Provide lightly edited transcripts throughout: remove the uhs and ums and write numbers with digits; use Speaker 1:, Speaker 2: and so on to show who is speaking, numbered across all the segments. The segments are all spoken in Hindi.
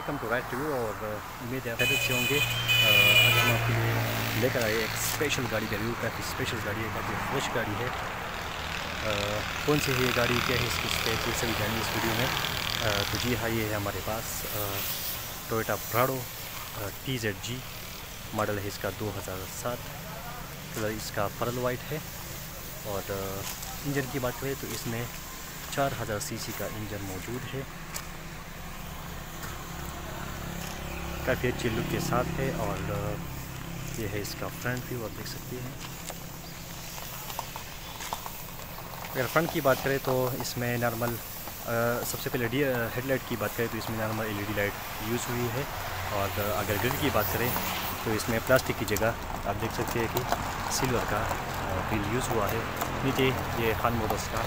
Speaker 1: Welcome to ride review. और उम्मीद है खैरियत से होंगे। आज हम आपके लिए लेकर आए एक स्पेशल गाड़ी का रिव्यू। काफ़ी स्पेशल गाड़ी है, काफ़ी फ्रेश गाड़ी है। कौन सी है ये गाड़ी, क्या है इसकी स्पेक, ये सभी जानिए इस वीडियो में। तो जी हाँ, ये है हमारे पास टोयोटा प्राडो TZG। मॉडल है इसका 2007। कलर इसका पर्ल वाइट है। और इंजन की बात करें तो इसमें 4000 सीसी का इंजन मौजूद है। काफ़ी अच्छी लुक के साथ है। और ये है इसका फ्रंट व्यू, आप देख सकते हैं। अगर फ्रंट की बात करें तो इसमें नॉर्मल सबसे पहले हेडलाइट की बात करें तो इसमें नॉर्मल LED लाइट यूज़ हुई है। और अगर ग्रिल की बात करें तो इसमें प्लास्टिक की जगह आप देख सकते हैं कि सिल्वर का ग्रिल यूज़ हुआ है। नीचे ये खान मोटर्स का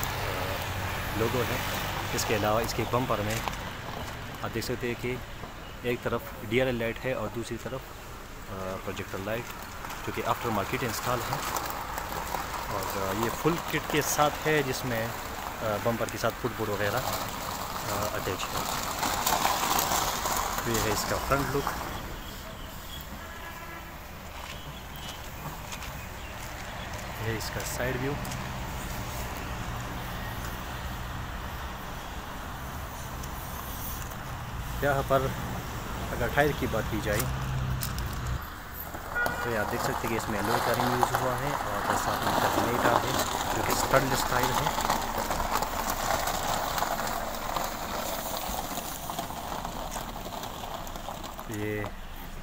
Speaker 1: लोगो है। इसके अलावा इसके बम्पर में आप देख सकते हैं कि एक तरफ DRL लाइट है और दूसरी तरफ प्रोजेक्टर लाइट, जो कि आफ्टर मार्केट इंस्टॉल है। और ये फुल किट के साथ है, जिसमें बम्पर के साथ फुटबोर्ड वगैरह अटैच है। तो ये है इसका फ्रंट लुक। ये है इसका साइड व्यू। यहाँ पर अगर टायर की बात की जाए तो ये आप देख सकते हैं कि इसमें एलॉय का रिंग यूज़ हुआ है। और साथ में टर्मिनेटर है जो कि स्टडलेस टायर है। ये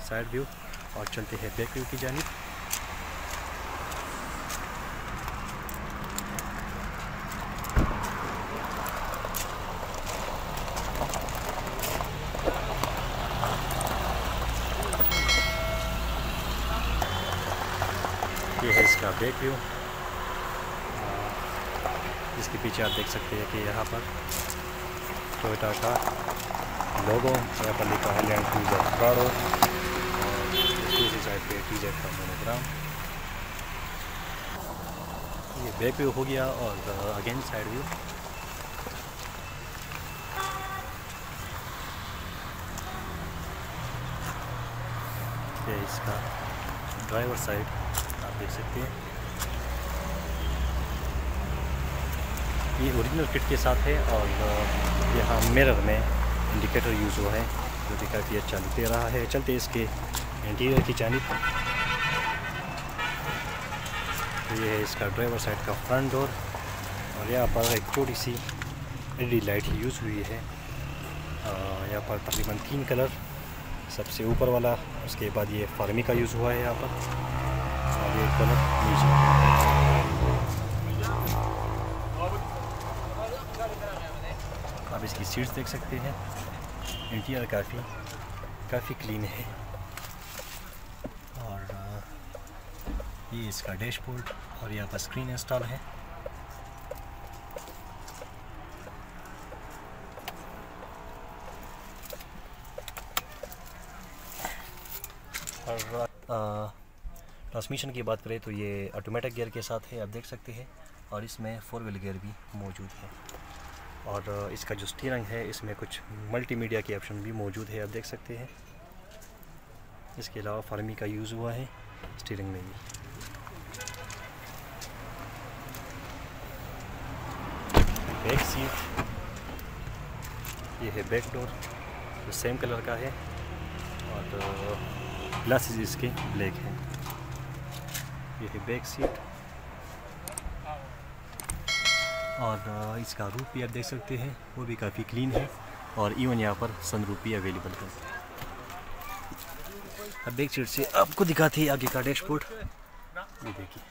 Speaker 1: साइड व्यू। और चलते हैं बैक व्यू की जानिब। ये है इसका बैक व्यू, जिसके पीछे आप देख सकते हैं कि यहाँ पर टोयोटा का लोगो, यहाँ पर लिखा है लैंड क्रूजर प्राडो। और दूसरी साइड पे TZ का मोनोग्राम। ये बैक व्यू हो गया। और अगेन साइड व्यू। ये इसका ड्राइवर साइड आप देख सकते हैं। ये ओरिजिनल किट के साथ है। और यहाँ मिरर में इंडिकेटर यूज़ हुआ है, जो कि काफ़ी अच्छा लुक दे रहा है। चलते इसके इंटीरियर की जानिब। तो ये है इसका ड्राइवर साइड का फ्रंट डोर। और यहाँ पर एक छोटी सी LED लाइट यूज़ हुई है। यहाँ पर तकरीबन 3 कलर, सबसे ऊपर वाला, उसके बाद ये फार्मी का यूज़ हुआ है यहाँ पर। और ये कलर नीचे। आप इसकी सीट्स देख सकते हैं। इंटीरियर काफ़ी क्लीन है। और ये इसका डैशबोर्ड। और यहाँ पर स्क्रीन इंस्टॉल है। और ट्रांसमिशन की बात करें तो ये ऑटोमेटिक गियर के साथ है, आप देख सकते हैं। और इसमें 4 व्हील गियर भी मौजूद है। और इसका जो स्टीयरिंग है, इसमें कुछ मल्टीमीडिया की ऑप्शन भी मौजूद है, आप देख सकते हैं। इसके अलावा फार्मी का यूज़ हुआ है स्टीयरिंग में भी। बैक सीट, ये है बैक डोर, जो सेम कलर का है। और ग्लासेस इसके ब्लैक हैं। ये है बैक सीट। और इसका रूफ भी आप देख सकते हैं, वो भी काफ़ी क्लीन है। और इवन यहाँ पर सनरूफ भी अवेलेबल है। अब बैक सीट से आपको दिखाते हैं आगे का डैशबोर्ड। ये देखिए,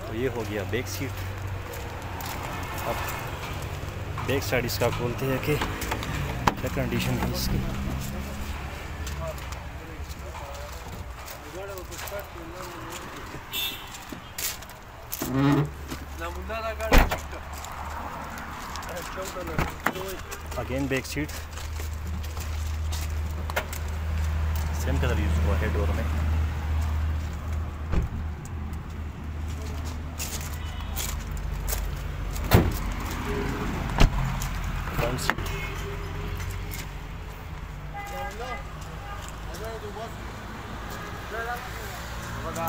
Speaker 1: तो ये हो गया बैक सीट। अब बैक साइड इसका खोलते हैं कि क्या कंडीशन है इसकी। Again back seat, same colour use हुआ है डोर में। तो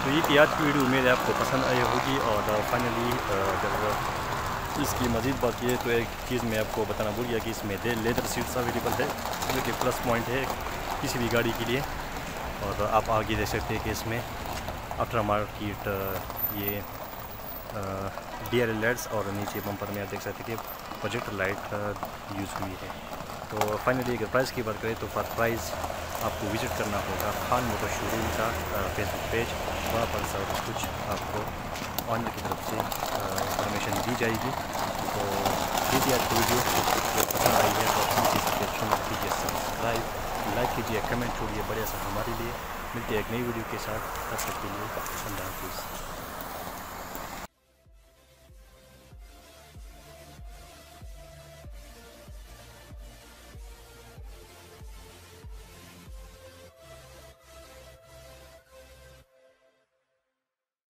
Speaker 1: ये थी आज की वीडियो, उम्मीद है आपको पसंद आई होगी। और फाइनली अगर इसकी मज़ीद बात की है तो एक चीज़ मैं आपको बताना भूल गया कि इसमें लेदर सीट्स अवेलेबल है, जो कि प्लस पॉइंट है किसी भी गाड़ी के लिए। और आप आगे देख सकते हैं कि इसमें आफ्टर मार्केट ये DRL लाइट्स और नीचे बम्पर में आप देख सकते हैं कि प्रोजेक्टर लाइट यूज़ हुई है। तो फाइनली अगर प्राइस की बात करें तो फॉर प्राइस आपको विज़िट करना होगा खान मोटर शोरूम का फेसबुक पेज, वहाँ पर सब कुछ आपको ऑनर की तरफ से इंफॉर्मेशन दी जाएगी। तो कीजिए आज की वीडियो जो पसंद आई है तो नीचे सब्सक्रिप्शन कीजिए, सब्सक्राइब, लाइक कीजिए, कमेंट छोड़िए, बढ़िया सा हमारे लिए। मिलते हैं एक नई वीडियो के साथ, तब तक के लिए अल्लाह हाफिज़।